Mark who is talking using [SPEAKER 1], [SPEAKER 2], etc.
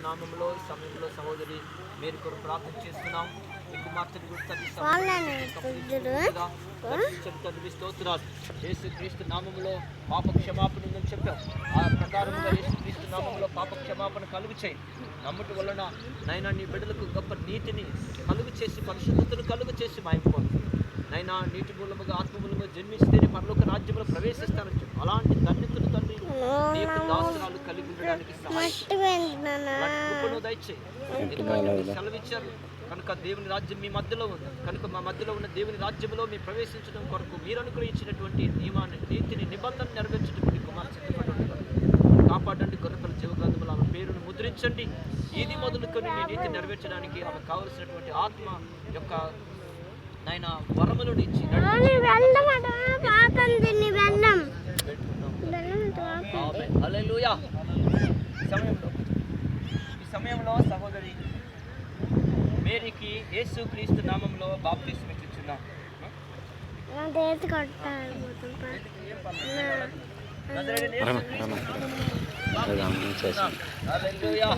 [SPEAKER 1] నామంలో ఈ సమయంలో సహోదరి మీరు కొరకు ప్రార్థన చేస్తున్నాం. మీ కుమార్తెను తండ్రి స్తోత్రాలు. యేసుక్రీస్తు నామములో పాప క్షమాపణ ఉందని చెప్పాం. ఆ ప్రకారంగా యేసుక్రీస్తు నామములో పాప క్షమాపణ కలుగు చేయి. నమ్మటి వలన నైనా నీ బిడ్డలకు గొప్ప నీతిని కలుగు చేసి, పరిశుద్ధతను కలుగు చేసి మాయపోను నైనా. నీటి మూలముగా ఆత్మ మూలముగా జన్మిస్తేనే పరలోక రాజ్యంలో ప్రవేశిస్తానని చెప్పు. అలాంటి ధన్యతను తండ్రి నీ యొక్క దాసనాలు కలిగి ఉండడానికి సహాయం దయచేయి. సెలవిచ్చారు కనుక దేవుని రాజ్యం మీ మధ్యలో ఉంది కనుక మా మధ్యలో ఉన్న దేవుని రాజ్యంలో మీ ప్రవేశించడం కొరకు మీరు అనుగ్రహించినటువంటి నియమాన్ని, నీతిని, నిబంధన నెరవేర్చడానికి కుమార్ సిద్ధపడి ఉంటారు. కాపాడండి. గొర్రెల జీవగ్రంథంలో ఆమె పేరును ముద్రించండి. ఇది మొదలుకొని మీ నీతి నెరవేర్చడానికి ఆమె కావలసినటువంటి ఆత్మ యొక్క నాయన వరములను ఇచ్చి హల్లెలూయా. ఈ సమయంలో సహోదరి మేరీకి యేసుక్రీస్తు నామంలో బాప్తిస్మం ఇచ్చుచున్నాం. హల్లెలూయా.